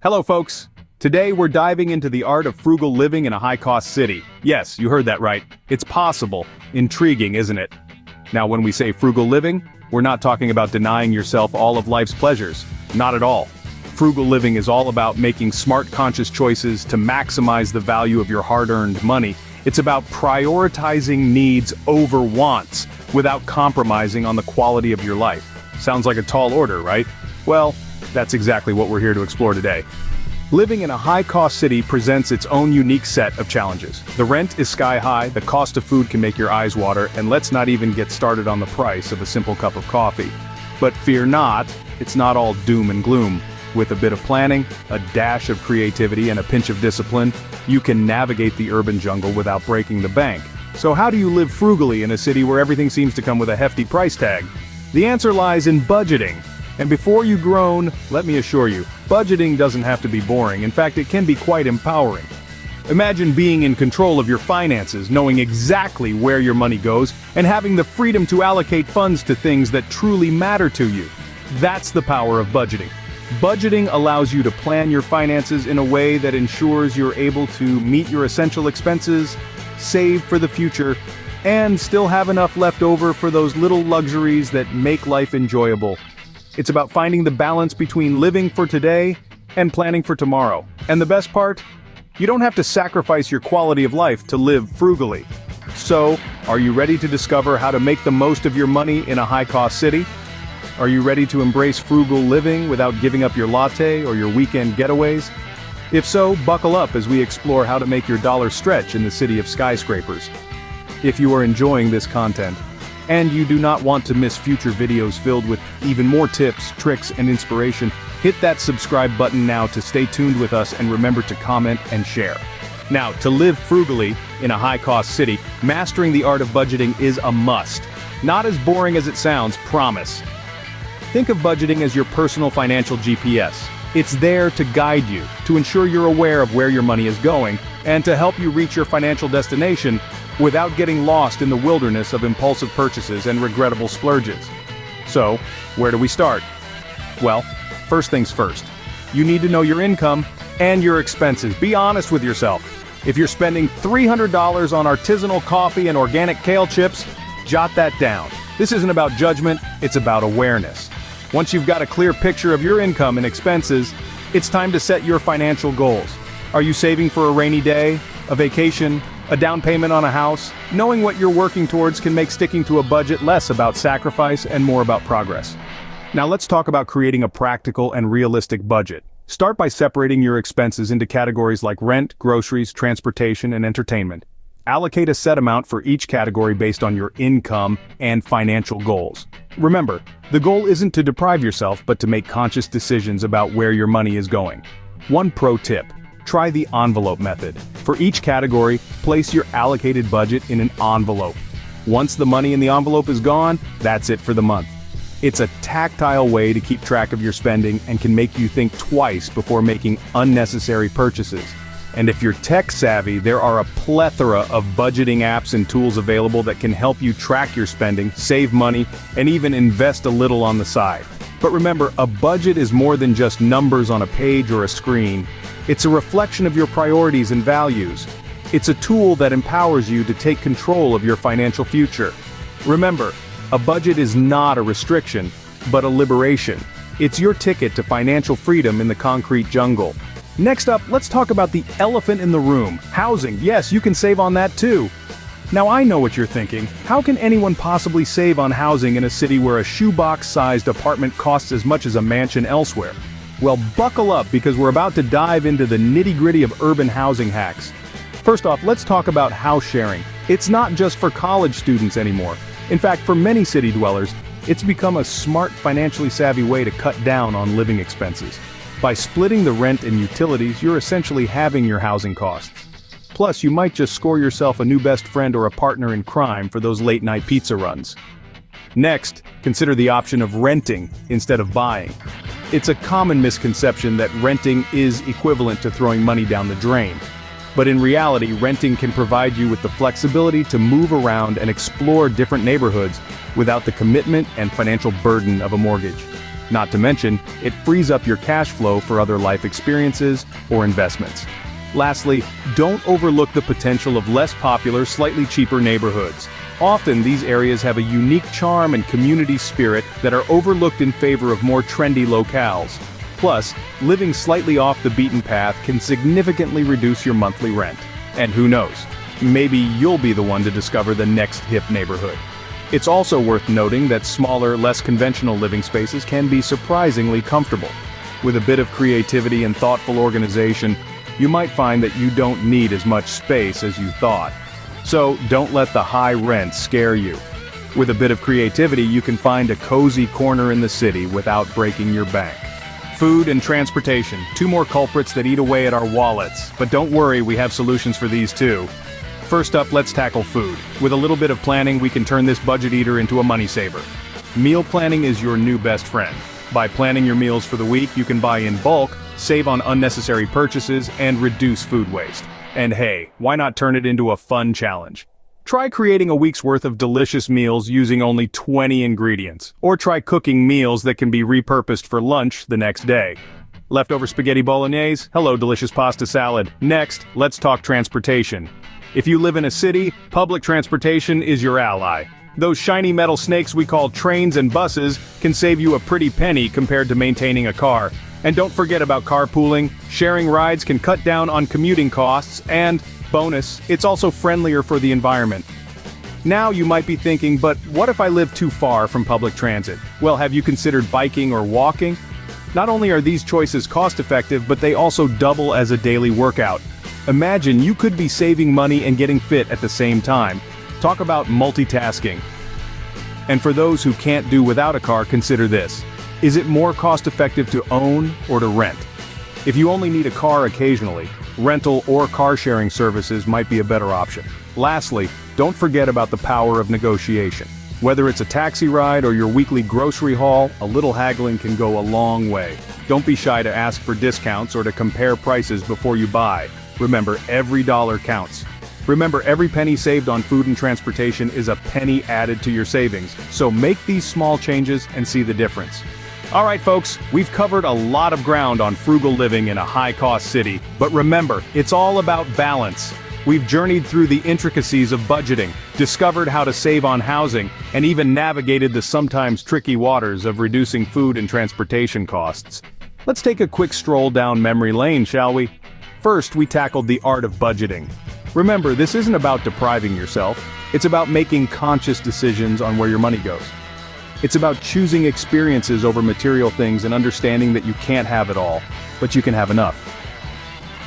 Hello folks! Today we're diving into the art of frugal living in a high-cost city. Yes, you heard that right. It's possible. Intriguing, isn't it? Now when we say frugal living, we're not talking about denying yourself all of life's pleasures. Not at all. Frugal living is all about making smart, conscious choices to maximize the value of your hard-earned money. It's about prioritizing needs over wants without compromising on the quality of your life. Sounds like a tall order, right? Well, that's exactly what we're here to explore today. Living in a high-cost city presents its own unique set of challenges. The rent is sky-high, the cost of food can make your eyes water, and let's not even get started on the price of a simple cup of coffee. But fear not, it's not all doom and gloom. With a bit of planning, a dash of creativity, and a pinch of discipline, you can navigate the urban jungle without breaking the bank. So how do you live frugally in a city where everything seems to come with a hefty price tag? The answer lies in budgeting. And before you groan, let me assure you, budgeting doesn't have to be boring. In fact, it can be quite empowering. Imagine being in control of your finances, knowing exactly where your money goes, and having the freedom to allocate funds to things that truly matter to you. That's the power of budgeting. Budgeting allows you to plan your finances in a way that ensures you're able to meet your essential expenses, save for the future, and still have enough left over for those little luxuries that make life enjoyable. It's about finding the balance between living for today and planning for tomorrow. And the best part? You don't have to sacrifice your quality of life to live frugally. So, are you ready to discover how to make the most of your money in a high-cost city? Are you ready to embrace frugal living without giving up your latte or your weekend getaways? If so, buckle up as we explore how to make your dollar stretch in the city of skyscrapers. If you are enjoying this content, and you do not want to miss future videos filled with even more tips, tricks, and inspiration, hit that subscribe button now to stay tuned with us and remember to comment and share. Now, to live frugally in a high-cost city, mastering the art of budgeting is a must. Not as boring as it sounds, promise. Think of budgeting as your personal financial GPS. It's there to guide you, to ensure you're aware of where your money is going, and to help you reach your financial destination without getting lost in the wilderness of impulsive purchases and regrettable splurges. So, where do we start? Well, first things first. You need to know your income and your expenses. Be honest with yourself. If you're spending $300 on artisanal coffee and organic kale chips, jot that down. This isn't about judgment, it's about awareness. Once you've got a clear picture of your income and expenses, it's time to set your financial goals. Are you saving for a rainy day, a vacation, a down payment on a house? Knowing what you're working towards can make sticking to a budget less about sacrifice and more about progress. Now let's talk about creating a practical and realistic budget. Start by separating your expenses into categories like rent, groceries, transportation, and entertainment. Allocate a set amount for each category based on your income and financial goals. Remember, the goal isn't to deprive yourself, but to make conscious decisions about where your money is going. One pro tip: try the envelope method. For each category, place your allocated budget in an envelope. Once the money in the envelope is gone, that's it for the month. It's a tactile way to keep track of your spending and can make you think twice before making unnecessary purchases. And if you're tech savvy, there are a plethora of budgeting apps and tools available that can help you track your spending, save money, and even invest a little on the side. But remember, a budget is more than just numbers on a page or a screen. It's a reflection of your priorities and values. It's a tool that empowers you to take control of your financial future. Remember, a budget is not a restriction, but a liberation. It's your ticket to financial freedom in the concrete jungle. Next up, let's talk about the elephant in the room: housing. Yes, you can save on that too. Now I know what you're thinking. How can anyone possibly save on housing in a city where a shoebox-sized apartment costs as much as a mansion elsewhere? Well, buckle up because we're about to dive into the nitty-gritty of urban housing hacks. First off, let's talk about house sharing. It's not just for college students anymore. In fact, for many city dwellers, it's become a smart, financially savvy way to cut down on living expenses. By splitting the rent and utilities, you're essentially halving your housing costs. Plus, you might just score yourself a new best friend or a partner in crime for those late-night pizza runs. Next, consider the option of renting instead of buying. It's a common misconception that renting is equivalent to throwing money down the drain. But in reality, renting can provide you with the flexibility to move around and explore different neighborhoods without the commitment and financial burden of a mortgage. Not to mention, it frees up your cash flow for other life experiences or investments. Lastly, don't overlook the potential of less popular, slightly cheaper neighborhoods. Often these areas have a unique charm and community spirit that are overlooked in favor of more trendy locales. Plus, living slightly off the beaten path can significantly reduce your monthly rent. And who knows, maybe you'll be the one to discover the next hip neighborhood. It's also worth noting that smaller, less conventional living spaces can be surprisingly comfortable. With a bit of creativity and thoughtful organization, you might find that you don't need as much space as you thought. So don't let the high rent scare you. With a bit of creativity, you can find a cozy corner in the city without breaking your bank. Food and transportation, two more culprits that eat away at our wallets. But don't worry, we have solutions for these too. First up, let's tackle food. With a little bit of planning, we can turn this budget eater into a money saver. Meal planning is your new best friend. By planning your meals for the week, you can buy in bulk, save on unnecessary purchases, and reduce food waste. And hey, why not turn it into a fun challenge? Try creating a week's worth of delicious meals using only 20 ingredients. Or try cooking meals that can be repurposed for lunch the next day. Leftover spaghetti bolognese? Hello, delicious pasta salad. Next, let's talk transportation. If you live in a city, public transportation is your ally. Those shiny metal snakes we call trains and buses can save you a pretty penny compared to maintaining a car. And don't forget about carpooling. Sharing rides can cut down on commuting costs and, bonus, it's also friendlier for the environment. Now you might be thinking, but what if I live too far from public transit? Well, have you considered biking or walking? Not only are these choices cost-effective, but they also double as a daily workout. Imagine you could be saving money and getting fit at the same time. Talk about multitasking. And for those who can't do without a car, consider this. Is it more cost-effective to own or to rent? If you only need a car occasionally, rental or car-sharing services might be a better option. Lastly, don't forget about the power of negotiation. Whether it's a taxi ride or your weekly grocery haul, a little haggling can go a long way. Don't be shy to ask for discounts or to compare prices before you buy. Remember, every dollar counts. Remember, every penny saved on food and transportation is a penny added to your savings, so make these small changes and see the difference. Alright folks, we've covered a lot of ground on frugal living in a high-cost city, but remember, it's all about balance. We've journeyed through the intricacies of budgeting, discovered how to save on housing, and even navigated the sometimes tricky waters of reducing food and transportation costs. Let's take a quick stroll down memory lane, shall we? First, we tackled the art of budgeting. Remember, this isn't about depriving yourself, it's about making conscious decisions on where your money goes. It's about choosing experiences over material things and understanding that you can't have it all, but you can have enough.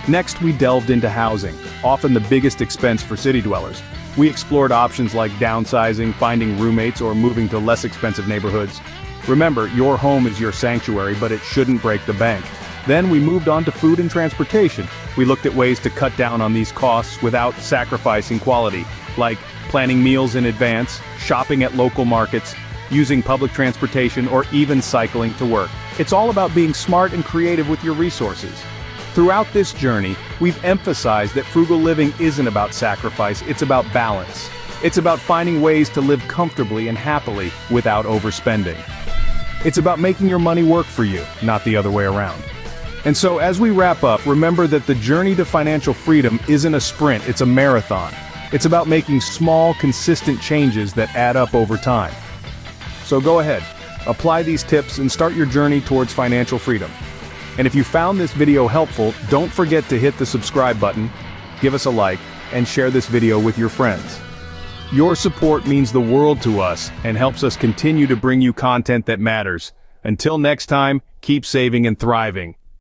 Next, we delved into housing, often the biggest expense for city dwellers. We explored options like downsizing, finding roommates, or moving to less expensive neighborhoods. Remember, your home is your sanctuary, but it shouldn't break the bank. Then we moved on to food and transportation. We looked at ways to cut down on these costs without sacrificing quality, like planning meals in advance, shopping at local markets, using public transportation, or even cycling to work. It's all about being smart and creative with your resources. Throughout this journey, we've emphasized that frugal living isn't about sacrifice, it's about balance. It's about finding ways to live comfortably and happily without overspending. It's about making your money work for you, not the other way around. And so as we wrap up, remember that the journey to financial freedom isn't a sprint, it's a marathon. It's about making small, consistent changes that add up over time. So go ahead, apply these tips and start your journey towards financial freedom. And if you found this video helpful, don't forget to hit the subscribe button, give us a like, and share this video with your friends. Your support means the world to us and helps us continue to bring you content that matters. Until next time, keep saving and thriving.